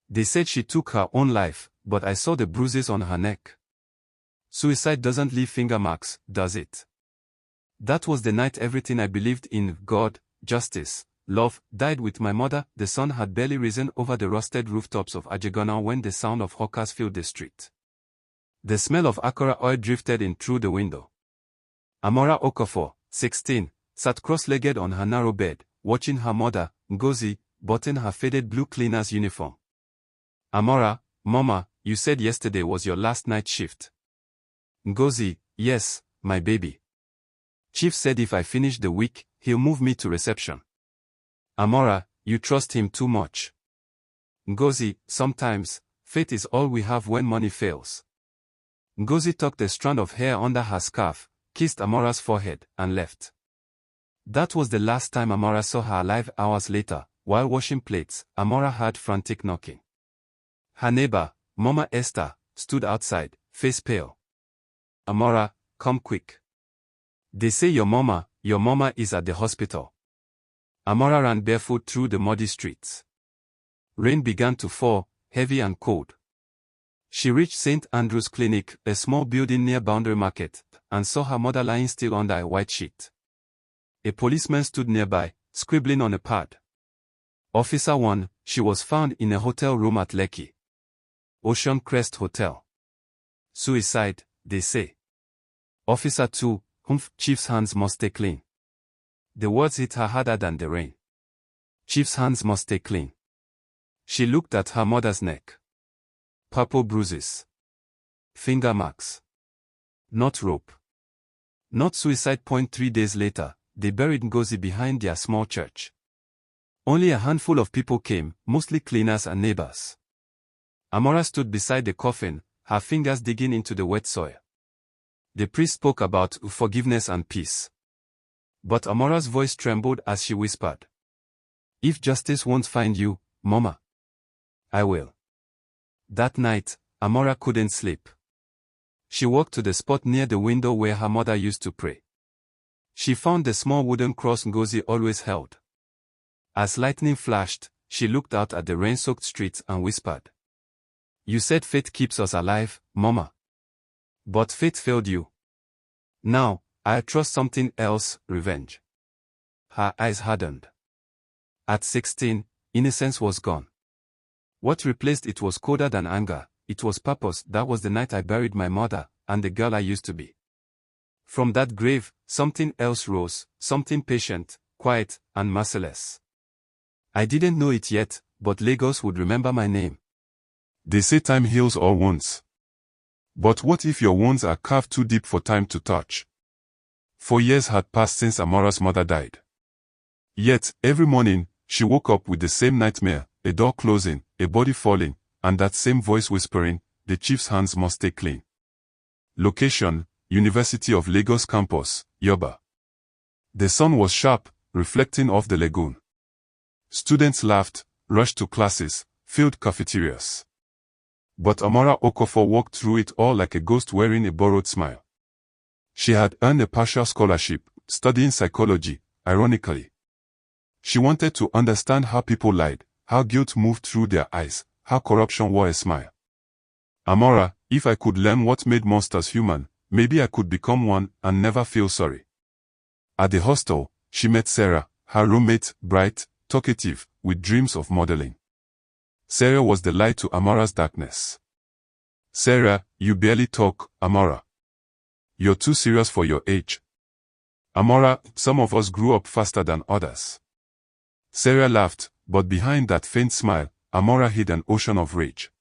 They said she took her own life, but I saw the bruises on her neck. Suicide doesn't leave finger marks, does it? That was the night everything I believed in, God, justice, love, died with my mother. The sun had barely risen over the rusted rooftops of Ajegunle when the sound of hawkers filled the street. The smell of Akara oil drifted in through the window. Amora Okafor, 16, sat cross-legged on her narrow bed, watching her mother, Ngozi, button her faded blue cleaner's uniform. Amora, Mama, you said yesterday was your last night shift. Ngozi, yes, my baby. Chief said if I finish the week, he'll move me to reception. Amora, you trust him too much. Ngozi, sometimes, faith is all we have when money fails. Ngozi tucked a strand of hair under her scarf, kissed Amora's forehead, and left. That was the last time Amora saw her alive. Hours later, while washing plates, Amora heard frantic knocking. Her neighbor, Mama Esther, stood outside, face pale. Amora, come quick. They say your mama is at the hospital. Amora ran barefoot through the muddy streets. Rain began to fall, heavy and cold. She reached St. Andrew's Clinic, a small building near Boundary Market, and saw her mother lying still under a white sheet. A policeman stood nearby, scribbling on a pad. Officer 1, she was found in a hotel room at Lekki. Ocean Crest Hotel. Suicide, they say. Officer 2, Humph, Chief's hands must stay clean. The words hit her harder than the rain. Chief's hands must stay clean. She looked at her mother's neck. Purple bruises. Finger marks. Not rope. Not suicide. 3 days later, they buried Ngozi behind their small church. Only a handful of people came, mostly cleaners and neighbors. Amora stood beside the coffin, her fingers digging into the wet soil. The priest spoke about forgiveness and peace. But Amora's voice trembled as she whispered, "If justice won't find you, Mama, I will." That night, Amora couldn't sleep. She walked to the spot near the window where her mother used to pray. She found the small wooden cross Ngozi always held. As lightning flashed, she looked out at the rain-soaked streets and whispered, "You said faith keeps us alive, Mama. But faith failed you. Now, I trust something else, revenge." Her eyes hardened. At 16, innocence was gone. What replaced it was colder than anger. It was purpose. That was the night I buried my mother, and the girl I used to be. From that grave, something else rose, something patient, quiet, and merciless. I didn't know it yet, but Lagos would remember my name. They say time heals all wounds. But what if your wounds are carved too deep for time to touch? 4 years had passed since Amora's mother died. Yet, every morning, she woke up with the same nightmare, a door closing, a body falling, and that same voice whispering, "The chief's hands must stay clean." Location, University of Lagos campus, Yoba. The sun was sharp, reflecting off the lagoon. Students laughed, rushed to classes, filled cafeterias. But Amora Okafor walked through it all like a ghost wearing a borrowed smile. She had earned a partial scholarship, studying psychology, ironically. She wanted to understand how people lied, how guilt moved through their eyes, how corruption wore a smile. Amora, if I could learn what made monsters human, maybe I could become one and never feel sorry. At the hostel, she met Sarah, her roommate, bright, talkative, with dreams of modeling. Sarah was the light to Amora's darkness. "Sarah, you barely talk, Amora. You're too serious for your age." "Amora, some of us grew up faster than others." Sarah laughed, but behind that faint smile, Amora hid an ocean of rage.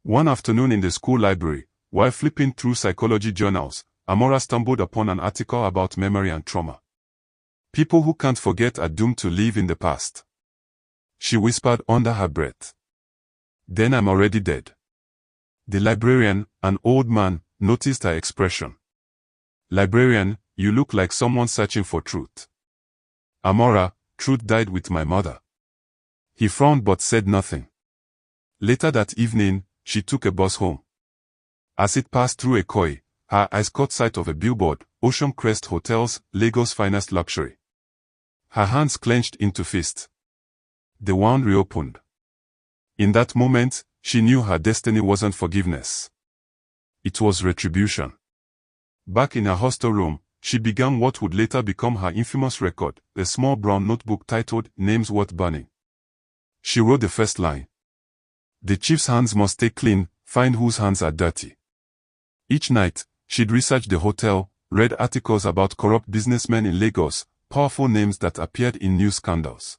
One afternoon in the school library, while flipping through psychology journals, Amora stumbled upon an article about memory and trauma. People who can't forget are doomed to live in the past. She whispered under her breath, "Then I'm already dead." The librarian, an old man, noticed her expression. "Librarian, you look like someone searching for truth." "Amora, truth died with my mother." He frowned but said nothing. Later that evening, she took a bus home. As it passed through Ikoyi, her eyes caught sight of a billboard, Ocean Crest Hotels, Lagos' finest luxury. Her hands clenched into fists. The wound reopened. In that moment, she knew her destiny wasn't forgiveness. It was retribution. Back in her hostel room, she began what would later become her infamous record, a small brown notebook titled Names Worth Burning. She wrote the first line. The chief's hands must stay clean, find whose hands are dirty. Each night, she'd research the hotel, read articles about corrupt businessmen in Lagos, powerful names that appeared in news scandals.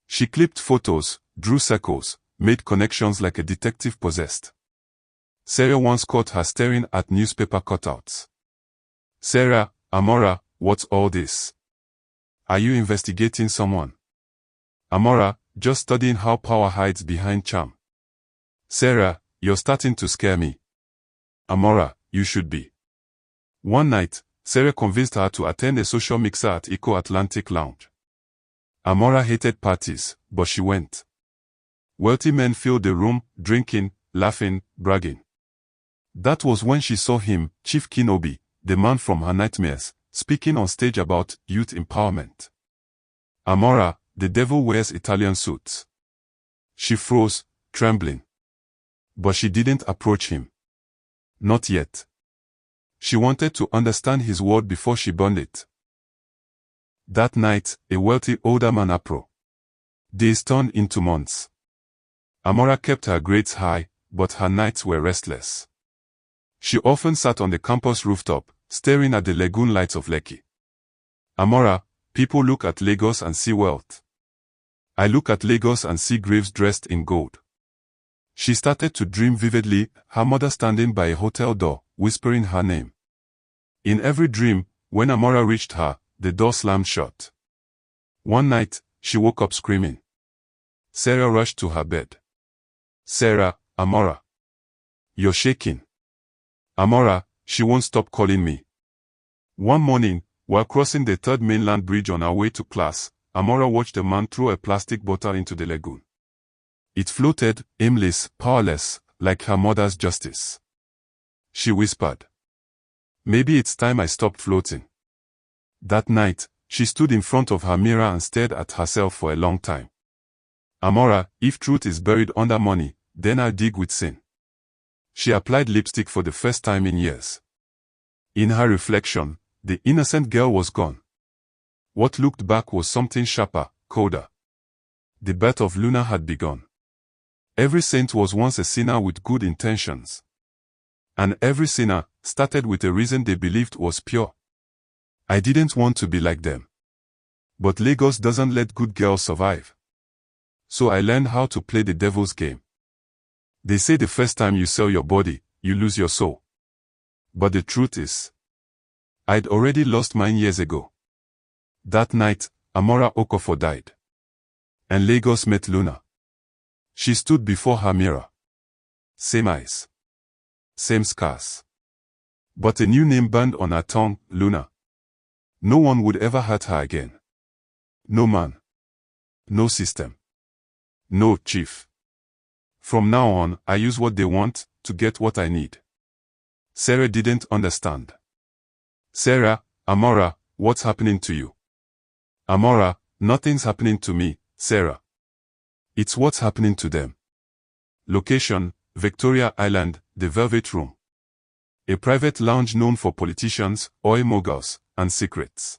She clipped photos, drew circles, made connections like a detective possessed. Sarah once caught her staring at newspaper cutouts. Sarah, Amora, what's all this? Are you investigating someone? Amora, just studying how power hides behind charm. Sarah, you're starting to scare me. Amora, you should be. One night, Sarah convinced her to attend a social mixer at Eco Atlantic Lounge. Amora hated parties, but she went. Wealthy men filled the room, drinking, laughing, bragging. That was when she saw him, Chief Kinobi, the man from her nightmares, speaking on stage about youth empowerment. Amora, the devil wears Italian suits. She froze, trembling. But she didn't approach him. Not yet. She wanted to understand his word before she burned it. That night, a wealthy older man approached. Days turned into months. Amora kept her grades high, but her nights were restless. She often sat on the campus rooftop, staring at the lagoon lights of Lekki. Amora, people look at Lagos and see wealth. I look at Lagos and see graves dressed in gold. She started to dream vividly, her mother standing by a hotel door, whispering her name. In every dream, when Amora reached her, the door slammed shut. One night, she woke up screaming. Sarah rushed to her bed. Sarah, Amora. You're shaking. Amora, she won't stop calling me. One morning, while crossing the third mainland bridge on her way to class, Amora watched a man throw a plastic bottle into the lagoon. It floated, aimless, powerless, like her mother's justice. She whispered. Maybe it's time I stopped floating. That night, she stood in front of her mirror and stared at herself for a long time. Amora, if truth is buried under money, then I'll dig with sin. She applied lipstick for the first time in years. In her reflection, the innocent girl was gone. What looked back was something sharper, colder. The birth of Luna had begun. Every saint was once a sinner with good intentions. And every sinner started with a reason they believed was pure. I didn't want to be like them. But Lagos doesn't let good girls survive. So I learned how to play the devil's game. They say the first time you sell your body, you lose your soul. But the truth is, I'd already lost mine years ago. That night, Amora Okafor died. And Lagos met Luna. She stood before her mirror. Same eyes. Same scars. But a new name burned on her tongue, Luna. No one would ever hurt her again. No man. No system. No chief. From now on, I use what they want to get what I need. Sarah didn't understand. Sarah, Amora, what's happening to you? Amora, nothing's happening to me, Sarah. It's what's happening to them. Location, Victoria Island, the Velvet Room. A private lounge known for politicians, oil moguls, and secrets.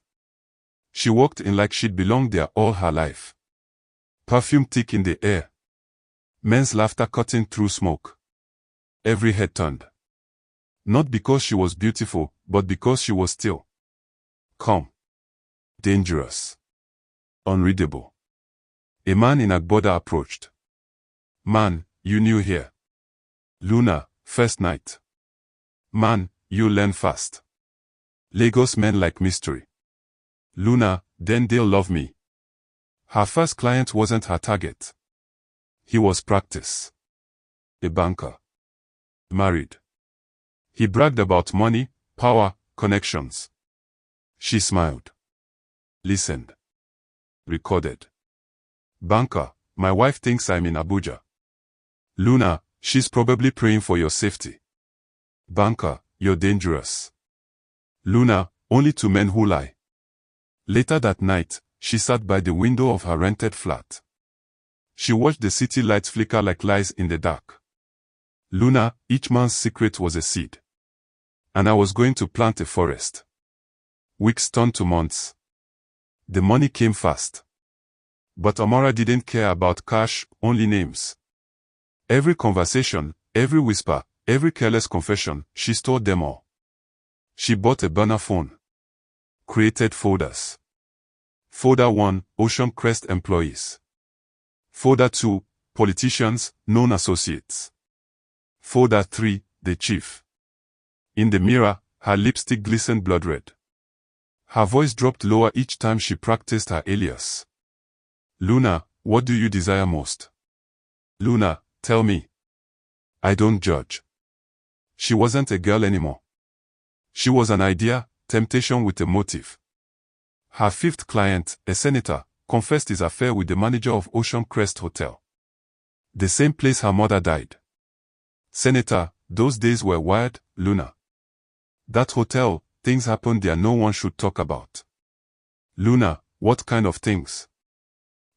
She walked in like she'd belonged there all her life. Perfume thick in the air. Men's laughter cutting through smoke. Every head turned. Not because she was beautiful, but because she was still. Calm. Dangerous. Unreadable. A man in Agboda approached. Man, you new here. Luna, first night. Man, you learn fast. Lagos men like mystery. Luna, then they'll love me. Her first client wasn't her target. He was practice. A banker. Married. He bragged about money, power, connections. She smiled. Listened. Recorded. Banker, my wife thinks I'm in Abuja. Luna, she's probably praying for your safety. Banker, you're dangerous. Luna, only to men who lie. Later that night, she sat by the window of her rented flat. She watched the city lights flicker like lies in the dark. Luna, each man's secret was a seed. And I was going to plant a forest. Weeks turned to months. The money came fast. But Amara didn't care about cash, only names. Every conversation, every whisper, every careless confession, she stored them all. She bought a burner phone. Created folders. Folder 1, Ocean Crest employees. Folder 2, politicians, known associates. Folder 3, the chief. In the mirror, her lipstick glistened blood red. Her voice dropped lower each time she practiced her alias. Luna, what do you desire most? Luna, tell me. I don't judge. She wasn't a girl anymore. She was an idea, temptation with a motive. Her fifth client, a senator, confessed his affair with the manager of Ocean Crest Hotel. The same place her mother died. Senator, those days were wild, Luna. That hotel, things happened there no one should talk about. Luna, what kind of things?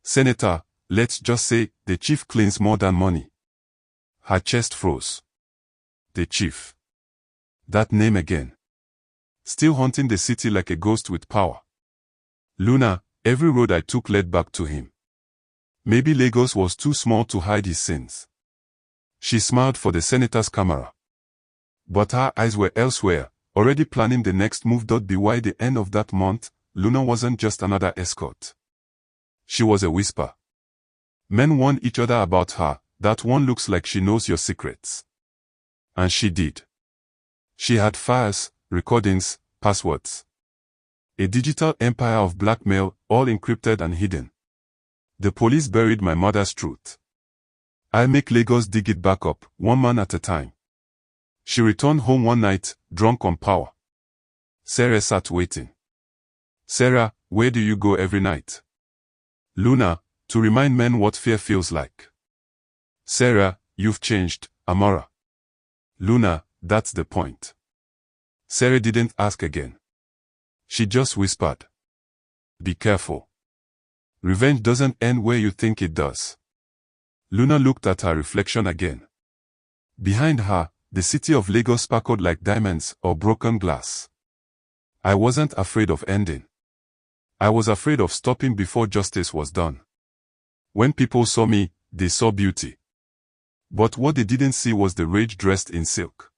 Senator, let's just say, the chief cleans more than money. Her chest froze. The chief. That name again. Still haunting the city like a ghost with power. Luna, every road I took led back to him. Maybe Lagos was too small to hide his sins. She smiled for the senator's camera. But her eyes were elsewhere, already planning the next move. By the end of that month, Luna wasn't just another escort. She was a whisper. Men warned each other about her, that one looks like she knows your secrets. And she did. She had files, recordings, passwords. A digital empire of blackmail, all encrypted and hidden. The police buried my mother's truth. I'll make Lagos dig it back up, one man at a time. She returned home one night, drunk on power. Sarah sat waiting. Sarah, where do you go every night? Luna, to remind men what fear feels like. Sarah, you've changed, Amara. Luna, that's the point. Sarah didn't ask again. She just whispered. Be careful. Revenge doesn't end where you think it does. Luna looked at her reflection again. Behind her, the city of Lagos sparkled like diamonds or broken glass. I wasn't afraid of ending. I was afraid of stopping before justice was done. When people saw me, they saw beauty. But what they didn't see was the rage dressed in silk.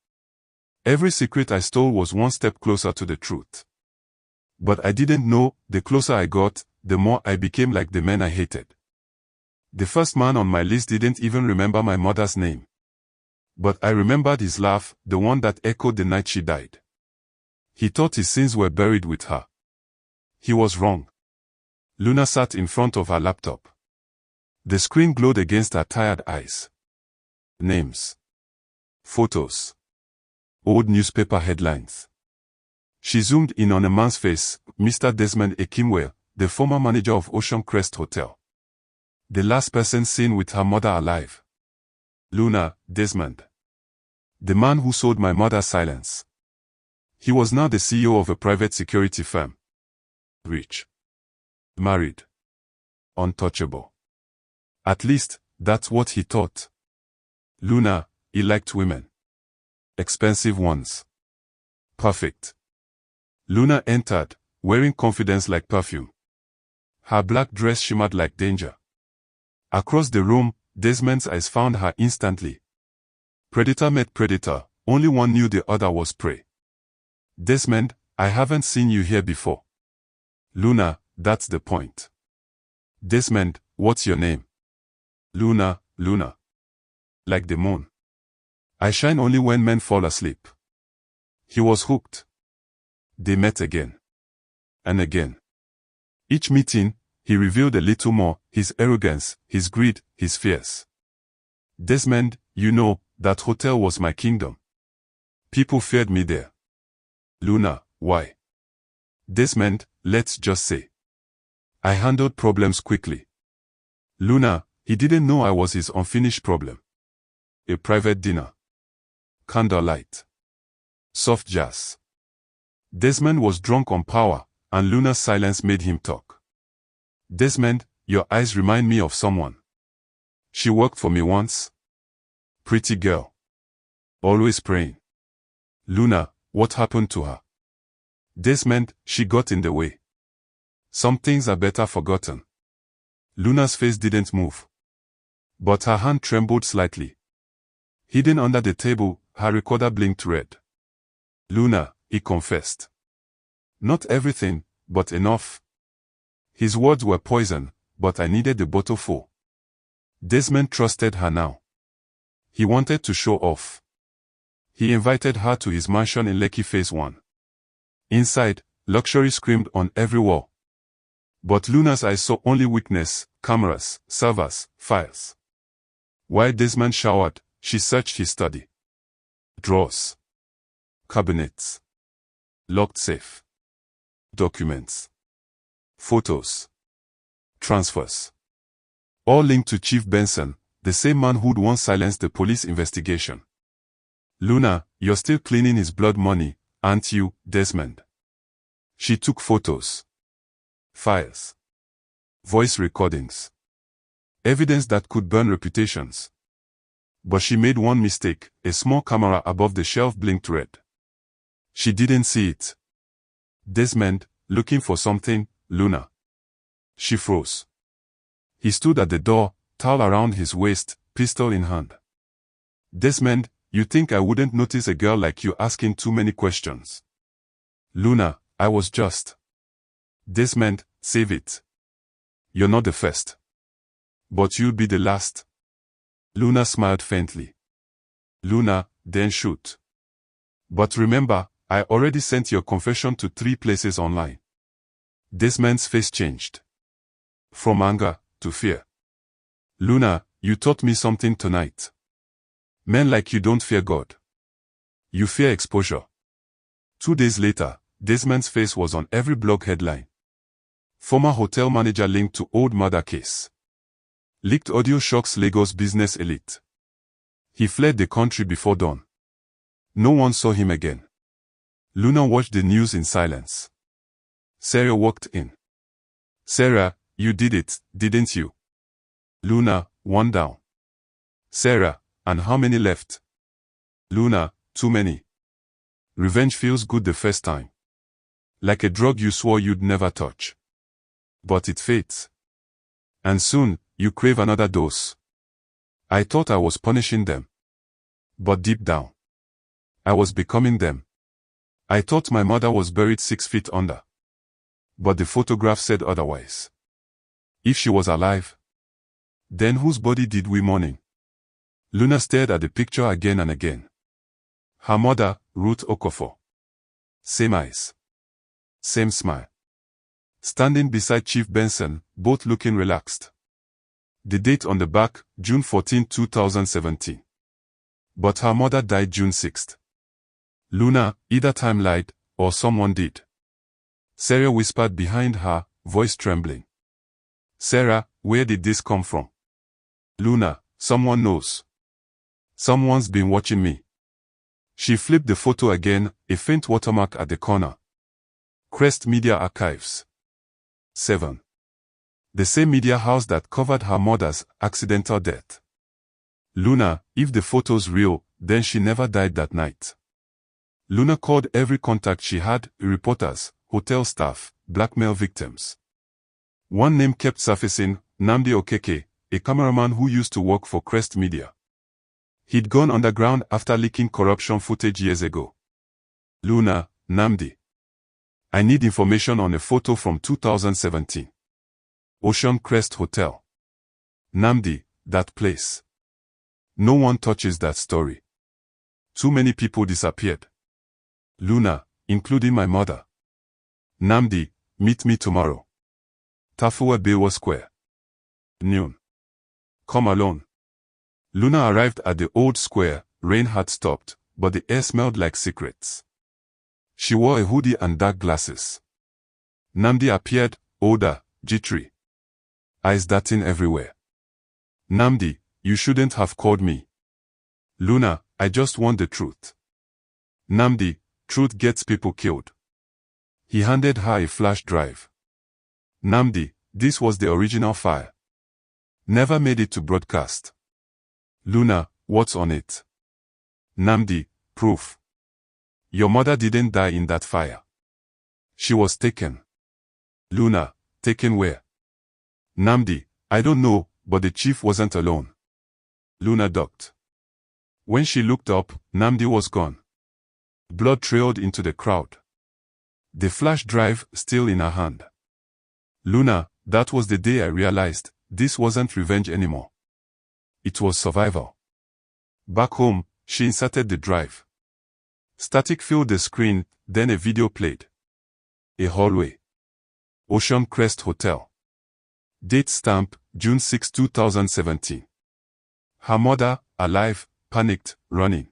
Every secret I stole was one step closer to the truth. But I didn't know, the closer I got, the more I became like the men I hated. The first man on my list didn't even remember my mother's name. But I remembered his laugh, the one that echoed the night she died. He thought his sins were buried with her. He was wrong. Luna sat in front of her laptop. The screen glowed against her tired eyes. Names. Photos. Old newspaper headlines. She zoomed in on a man's face, Mr. Desmond Ekimwell, the former manager of Ocean Crest Hotel. The last person seen with her mother alive. Luna, Desmond. The man who sold my mother silence. He was now the CEO of a private security firm. Rich. Married. Untouchable. At least, that's what he thought. Luna, he liked women. Expensive ones. Perfect. Luna entered, wearing confidence like perfume. Her black dress shimmered like danger. Across the room, Desmond's eyes found her instantly. Predator met predator, only one knew the other was prey. Desmond, I haven't seen you here before. Luna, that's the point. Desmond, what's your name? Luna, Luna. Like the moon. I shine only when men fall asleep. He was hooked. They met again. And again. Each meeting, he revealed a little more, his arrogance, his greed, his fears. Desmond, you know, that hotel was my kingdom. People feared me there. Luna, why? Desmond, let's just say. I handled problems quickly. Luna, he didn't know I was his unfinished problem. A private dinner. Candlelight. Soft jazz. Desmond was drunk on power, and Luna's silence made him talk. Desmond, your eyes remind me of someone. She worked for me once. Pretty girl. Always praying. Luna, what happened to her? Desmond, she got in the way. Some things are better forgotten. Luna's face didn't move. But her hand trembled slightly. Hidden under the table, her recorder blinked red. Luna, he confessed. Not everything, but enough. His words were poison, but I needed the bottle full. Desmond trusted her now. He wanted to show off. He invited her to his mansion in Lekki Phase 1. Inside, luxury screamed on every wall. But Luna's eyes saw only weakness, cameras, servers, files. While Desmond showered, she searched his study. Drawers. Cabinets. Locked safe. Documents. Photos. Transfers. All linked to Chief Benson, the same man who'd once silenced the police investigation. Luna, you're still cleaning his blood money, aren't you, Desmond? She took photos. Files. Voice recordings. Evidence that could burn reputations. But she made one mistake, a small camera above the shelf blinked red. She didn't see it. Desmond, looking for something, Luna. She froze. He stood at the door, towel around his waist, pistol in hand. Desmond, you think I wouldn't notice a girl like you asking too many questions? Luna, I was just. Desmond, save it. You're not the first. But you'll be the last. Luna smiled faintly. Luna, then shoot. But remember, I already sent your confession to 3 places online. Desmond's face changed. From anger to fear. Luna, you taught me something tonight. Men like you don't fear God. You fear exposure. 2 days later, Desmond's face was on every blog headline. Former hotel manager linked to old murder case. Leaked audio shocks Lagos business elite. He fled the country before dawn. No one saw him again. Luna watched the news in silence. Sarah walked in. Sarah, you did it, didn't you? Luna, 1 down. Sarah, and how many left? Luna, too many. Revenge feels good the first time. Like a drug you swore you'd never touch. But it fades. And soon, you crave another dose. I thought I was punishing them. But deep down, I was becoming them. I thought my mother was buried 6 feet under. But the photograph said otherwise. If she was alive, then whose body did we mourning? Luna stared at the picture again and again. Her mother, Ruth Okofor. Same eyes. Same smile. Standing beside Chief Benson, both looking relaxed. The date on the back, June 14, 2017. But her mother died June 6. Luna, either time lied, or someone did. Sarah whispered behind her, voice trembling. Sarah, where did this come from? Luna, someone knows. Someone's been watching me. She flipped the photo again, a faint watermark at the corner. Crest Media Archives. 7. The same media house that covered her mother's accidental death. Luna, if the photo's real, then she never died that night. Luna called every contact she had, reporters, hotel staff, blackmail victims. One name kept surfacing, Nnamdi Okeke, a cameraman who used to work for Crest Media. He'd gone underground after leaking corruption footage years ago. Luna, Nnamdi. I need information on a photo from 2017. Ocean Crest Hotel. Nnamdi, that place. No one touches that story. Too many people disappeared. Luna, including my mother. Nnamdi, meet me tomorrow. Tafuwa Bewa Square. Noon. Come alone. Luna arrived at the old square, rain had stopped, but the air smelled like secrets. She wore a hoodie and dark glasses. Nnamdi appeared, older, jittery. Eyes darting everywhere. Nnamdi, you shouldn't have called me. Luna, I just want the truth. Nnamdi, truth gets people killed. He handed her a flash drive. Nnamdi, this was the original file. Never made it to broadcast. Luna, what's on it? Nnamdi, proof. Your mother didn't die in that fire. She was taken. Luna, taken where? Nnamdi, I don't know, but the chief wasn't alone. Luna ducked. When she looked up, Nnamdi was gone. Blood trailed into the crowd. The flash drive still in her hand. Luna, that was the day I realized this wasn't revenge anymore. It was survival. Back home, she inserted the drive. Static filled the screen, then a video played. A hallway. Ocean Crest Hotel. Date stamp, June 6, 2017. Her mother, alive, panicked, running.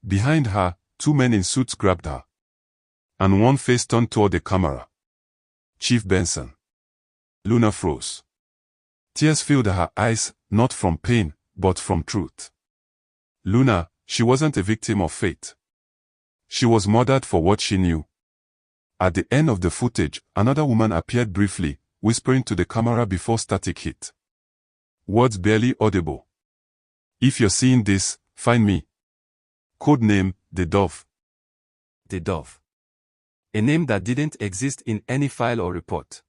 Behind her, 2 men in suits grabbed her. And one face turned toward the camera. Chief Benson. Luna froze. Tears filled her eyes, not from pain, but from truth. Luna, she wasn't a victim of fate. She was murdered for what she knew. At the end of the footage, another woman appeared briefly, whispering to the camera before static hit. Words barely audible. If you're seeing this, find me. Code name, The Dove. The Dove. A name that didn't exist in any file or report.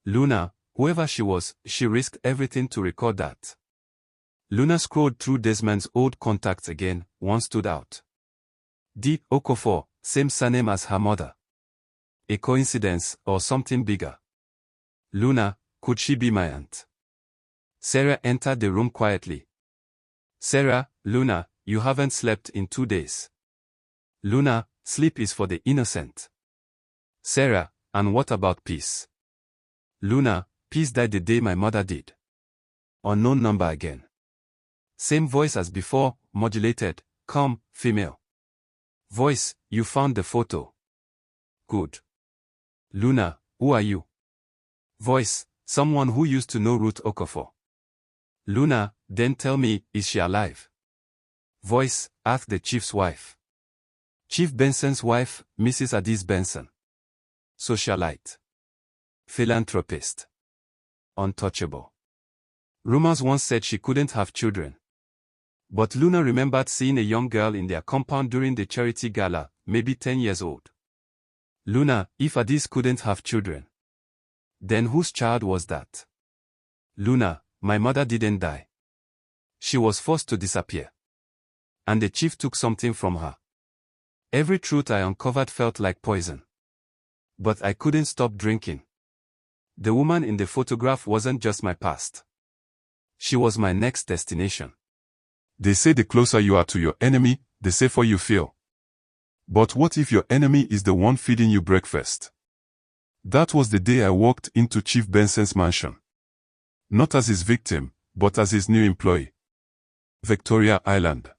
Luna, whoever she was, she risked everything to record that. Luna scrolled through Desmond's old contacts again. One stood out. D. Okofor, same surname as her mother. A coincidence, or something bigger? Luna, could she be my aunt? Sarah entered the room quietly. Sarah, Luna, you haven't slept in 2 days. Luna, sleep is for the innocent. Sarah, and what about peace? Luna, peace died the day my mother did. Unknown number again. Same voice as before, modulated, calm, female. Voice, you found the photo. Good. Luna, who are you? Voice, someone who used to know Ruth Okofor. Luna, then tell me, is she alive? Voice, ask the chief's wife. Chief Benson's wife, Mrs. Addis Benson. Socialite. Philanthropist. Untouchable. Rumors once said she couldn't have children. But Luna remembered seeing a young girl in their compound during the charity gala, maybe 10 years old. Luna, if Addis couldn't have children, then whose child was that? Luna, my mother didn't die. She was forced to disappear. And the chief took something from her. Every truth I uncovered felt like poison. But I couldn't stop drinking. The woman in the photograph wasn't just my past. She was my next destination. They say the closer you are to your enemy, the safer you feel. But what if your enemy is the one feeding you breakfast? That was the day I walked into Chief Benson's mansion. Not as his victim, but as his new employee. Victoria Island.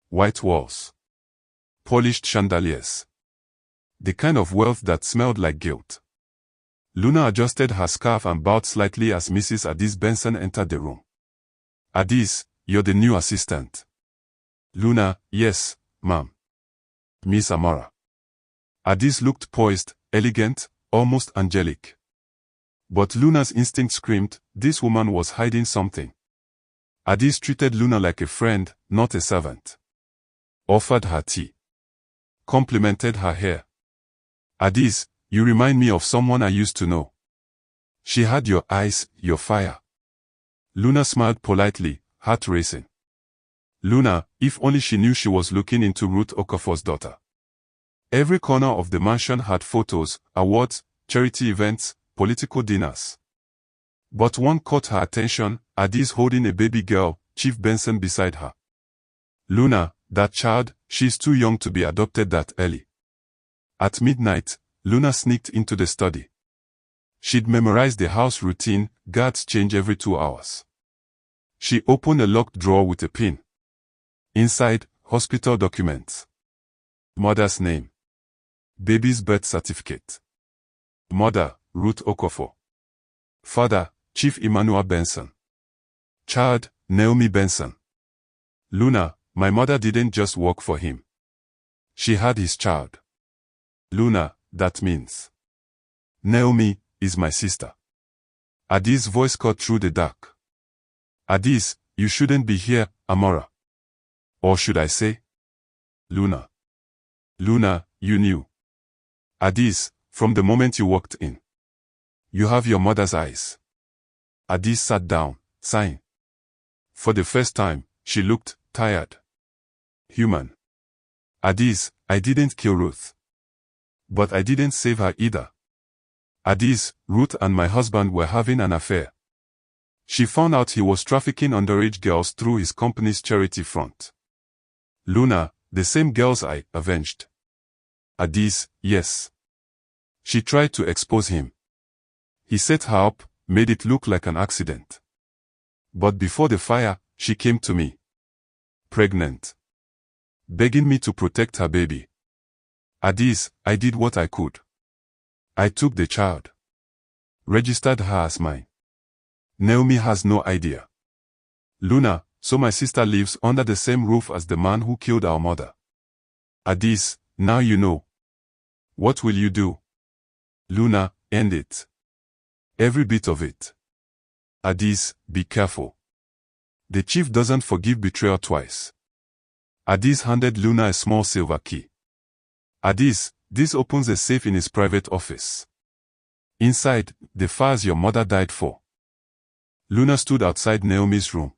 White walls. Polished chandeliers. The kind of wealth that smelled like guilt. Luna adjusted her scarf and bowed slightly as Mrs. Addis Benson entered the room. Addis, you're the new assistant. Luna, yes, ma'am. Miss Amara. Addis looked poised, elegant, almost angelic. But Luna's instinct screamed, this woman was hiding something. Addis treated Luna like a friend, not a servant. Offered her tea. Complimented her hair. Addis, you remind me of someone I used to know. She had your eyes, your fire. Luna smiled politely, heart racing. Luna, if only she knew she was looking into Ruth Okofor's daughter. Every corner of the mansion had photos, awards, charity events, political dinners. But one caught her attention, Addis holding a baby girl, Chief Benson beside her. Luna, that child, she's too young to be adopted that early. At midnight, Luna sneaked into the study. She'd memorized the house routine, guards change every 2 hours. She opened a locked drawer with a pin. Inside, hospital documents. Mother's name. Baby's birth certificate. Mother, Ruth Okofor. Father, Chief Emmanuel Benson. Child, Naomi Benson. Luna, my mother didn't just work for him. She had his child. Luna, that means. Naomi is my sister. Adi's voice cut through the dark. Adis, you shouldn't be here, Amora. Or should I say? Luna. Luna, you knew. Adis, from the moment you walked in. You have your mother's eyes. Adis sat down, sighing. For the first time, she looked tired. Human. Adis, I didn't kill Ruth. But I didn't save her either. Adis, Ruth and my husband were having an affair. She found out he was trafficking underage girls through his company's charity front. Luna, the same girls I avenged. Adis, yes. She tried to expose him. He set her up, made it look like an accident. But before the fire, she came to me. Pregnant. Begging me to protect her baby. Adis, I did what I could. I took the child. Registered her as mine. Naomi has no idea. Luna, so my sister lives under the same roof as the man who killed our mother. Adis, now you know. What will you do? Luna, end it. Every bit of it. Adis, be careful. The chief doesn't forgive betrayal twice. Adis handed Luna a small silver key. Adis, this opens a safe in his private office. Inside, the files your mother died for. Luna stood outside Naomi's room.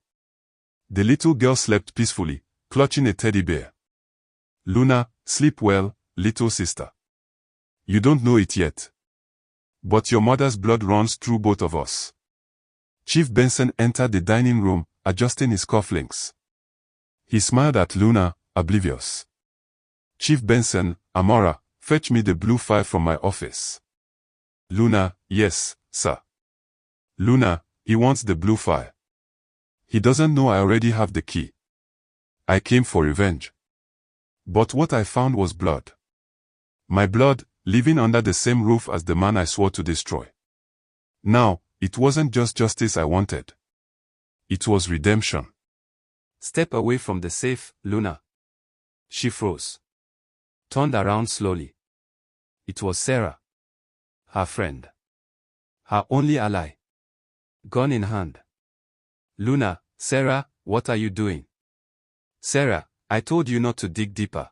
The little girl slept peacefully, clutching a teddy bear. Luna, sleep well, little sister. You don't know it yet. But your mother's blood runs through both of us. Chief Benson entered the dining room, adjusting his cufflinks. He smiled at Luna, oblivious. Chief Benson, Amora, fetch me the blue file from my office. Luna, yes, sir. Luna, he wants the blue file. He doesn't know I already have the key. I came for revenge. But what I found was blood. My blood, living under the same roof as the man I swore to destroy. Now, it wasn't just justice I wanted. It was redemption. Step away from the safe, Luna. She froze. Turned around slowly. It was Sarah. Her friend. Her only ally. Gun in hand. Luna, Sarah, what are you doing? Sarah, I told you not to dig deeper.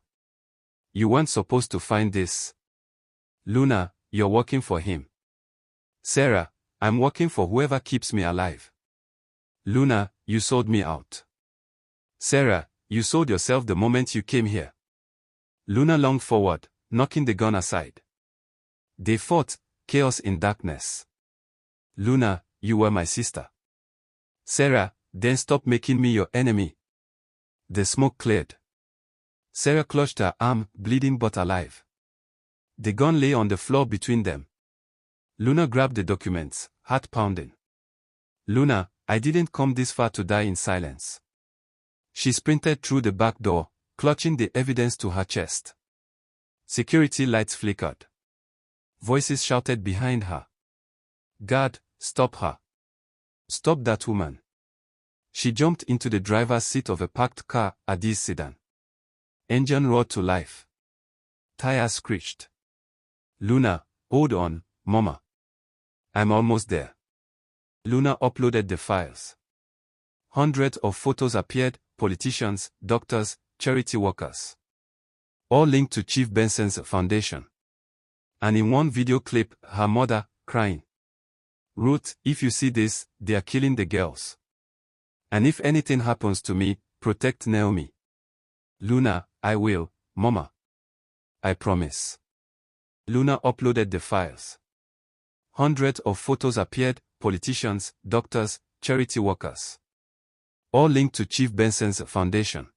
You weren't supposed to find this. Luna, you're working for him. Sarah, I'm working for whoever keeps me alive. Luna, you sold me out. Sarah, you sold yourself the moment you came here. Luna lunged forward, knocking the gun aside. They fought, chaos in darkness. Luna, you were my sister. Sarah, then stop making me your enemy. The smoke cleared. Sarah clutched her arm, bleeding but alive. The gun lay on the floor between them. Luna grabbed the documents, heart pounding. Luna, I didn't come this far to die in silence. She sprinted through the back door, clutching the evidence to her chest. Security lights flickered. Voices shouted behind her. Guard, stop her. Stop that woman. She jumped into the driver's seat of a parked car, Adis sedan. Engine roared to life. Tires screeched. Luna, hold on, Mama. I'm almost there. Luna uploaded the files. Hundreds of photos appeared, politicians, doctors, charity workers. All linked to Chief Benson's foundation. And in one video clip, her mother, crying. Ruth, if you see this, they are killing the girls. And if anything happens to me, protect Naomi. Luna, I will, Mama. I promise. Luna uploaded the files. Hundreds of photos appeared, politicians, doctors, charity workers. All linked to Chief Benson's foundation.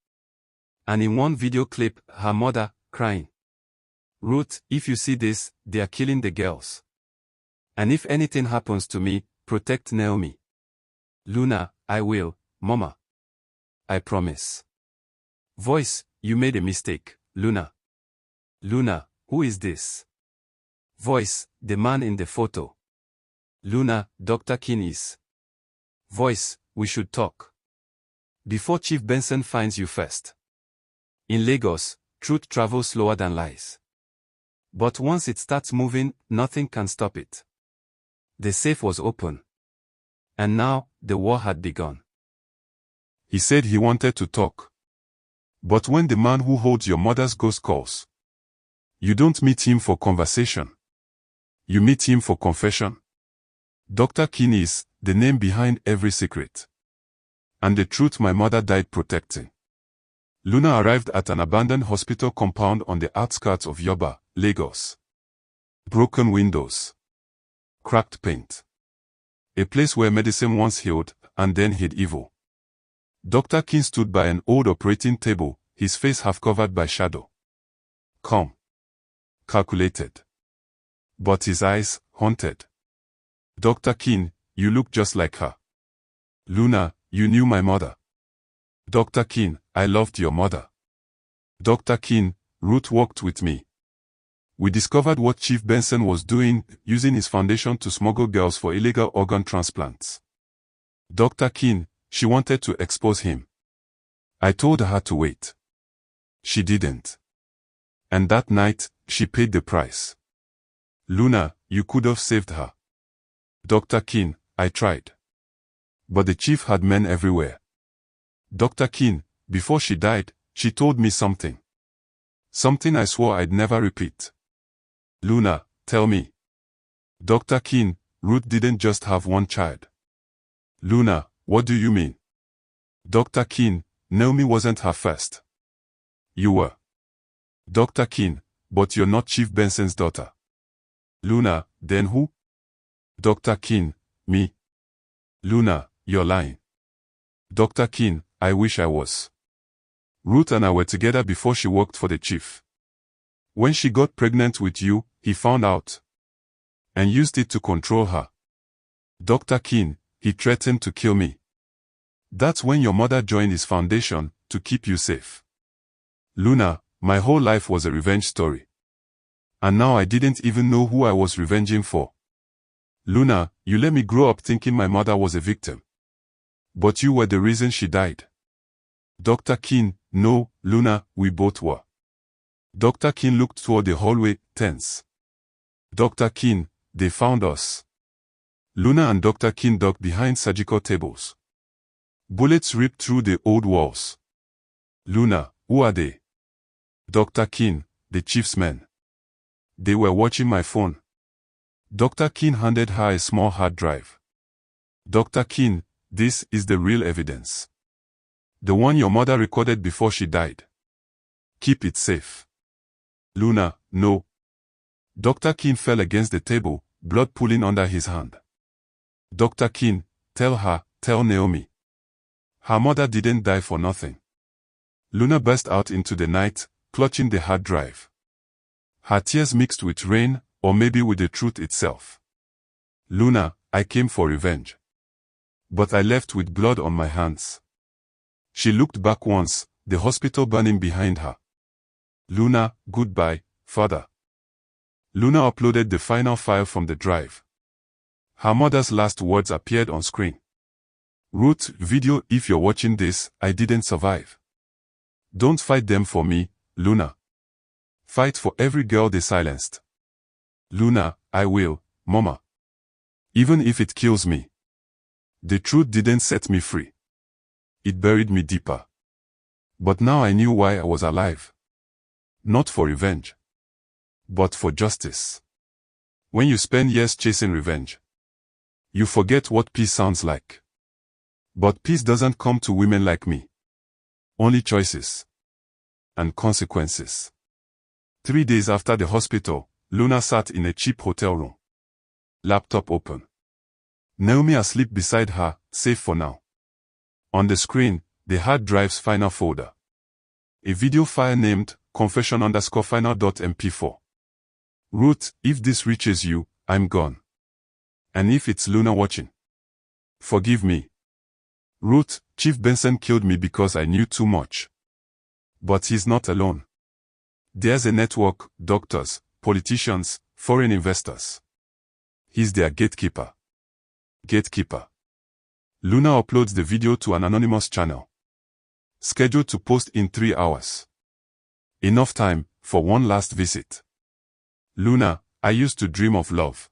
And in one video clip, her mother, crying. Ruth, if you see this, they are killing the girls. And if anything happens to me, protect Naomi. Luna, I will, Mama. I promise. Voice, you made a mistake, Luna. Luna, who is this? Voice, the man in the photo. Luna, Dr. Keynes. Voice, we should talk. Before Chief Benson finds you first. In Lagos, truth travels slower than lies. But once it starts moving, nothing can stop it. The safe was open. And now, the war had begun. He said he wanted to talk. But when the man who holds your mother's ghost calls, you don't meet him for conversation. You meet him for confession. Dr. King is the name behind every secret. And the truth my mother died protecting. Luna arrived at an abandoned hospital compound on the outskirts of Yoba, Lagos. Broken windows. Cracked paint. A place where medicine once healed, and then hid evil. Dr. King stood by an old operating table, his face half covered by shadow. Calm. Calculated. But his eyes, haunted. Dr. King, you look just like her. Luna, you knew my mother. Dr. King, I loved your mother. Dr. King, Ruth worked with me. We discovered what Chief Benson was doing, using his foundation to smuggle girls for illegal organ transplants. Dr. King, she wanted to expose him. I told her to wait. She didn't. And that night, she paid the price. Luna, you could have saved her. Dr. King, I tried. But the chief had men everywhere. Dr. King, before she died, she told me something. Something I swore I'd never repeat. Luna, tell me. Dr. King, Ruth didn't just have one child. Luna, what do you mean? Dr. King, Naomi wasn't her first. You were. Dr. King, but you're not Chief Benson's daughter. Luna, then who? Dr. King, me. Luna, you're lying. Dr. King, I wish I was. Ruth and I were together before she worked for the chief. When she got pregnant with you, he found out. And used it to control her. Dr. King, he threatened to kill me. That's when your mother joined his foundation, to keep you safe. Luna, my whole life was a revenge story. And now I didn't even know who I was revenging for. Luna, you let me grow up thinking my mother was a victim. But you were the reason she died. Dr. King, no, Luna, we both were. Dr. King looked toward the hallway, tense. Dr. King, they found us. Luna and Dr. King dug behind surgical tables. Bullets ripped through the old walls. Luna, who are they? Dr. King, the chief's men. They were watching my phone. Dr. King handed her a small hard drive. Dr. King, this is the real evidence. The one your mother recorded before she died. Keep it safe. Luna, no. Dr. King fell against the table, blood pooling under his hand. Dr. King, tell her, tell Naomi. Her mother didn't die for nothing. Luna burst out into the night, clutching the hard drive. Her tears mixed with rain, or maybe with the truth itself. Luna, I came for revenge. But I left with blood on my hands. She looked back once, the hospital burning behind her. Luna, goodbye, father. Luna uploaded the final file from the drive. Her mother's last words appeared on screen. Ruth, video, if you're watching this, I didn't survive. Don't fight them for me, Luna. Fight for every girl they silenced. Luna, I will, Mama. Even if it kills me. The truth didn't set me free. It buried me deeper. But now I knew why I was alive. Not for revenge. But for justice. When you spend years chasing revenge, you forget what peace sounds like. But peace doesn't come to women like me. Only choices. And consequences. 3 days after the hospital, Luna sat in a cheap hotel room. Laptop open. Naomi asleep beside her, safe for now. On the screen, the hard drive's final folder. A video file named confession_final.mp4. Ruth, if this reaches you, I'm gone. And if it's Luna watching, forgive me. Ruth, Chief Benson killed me because I knew too much. But he's not alone. There's a network, doctors, politicians, foreign investors. He's their gatekeeper. Gatekeeper. Luna uploads the video to an anonymous channel. Scheduled to post in 3 hours. Enough time for one last visit. Luna, I used to dream of love.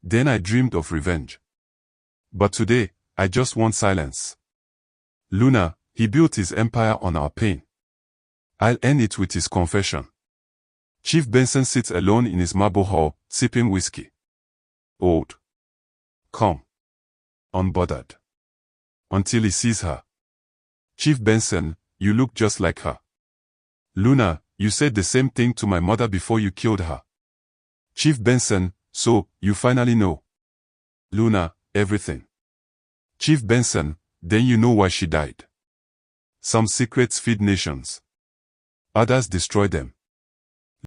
Then I dreamed of revenge. But today, I just want silence. Luna, he built his empire on our pain. I'll end it with his confession. Chief Benson sits alone in his marble hall, sipping whiskey. Old. Calm. Unbothered. Until he sees her. Chief Benson, you look just like her. Luna, you said the same thing to my mother before you killed her. Chief Benson, so, you finally know. Luna, everything. Chief Benson, then you know why she died. Some secrets feed nations. Others destroy them.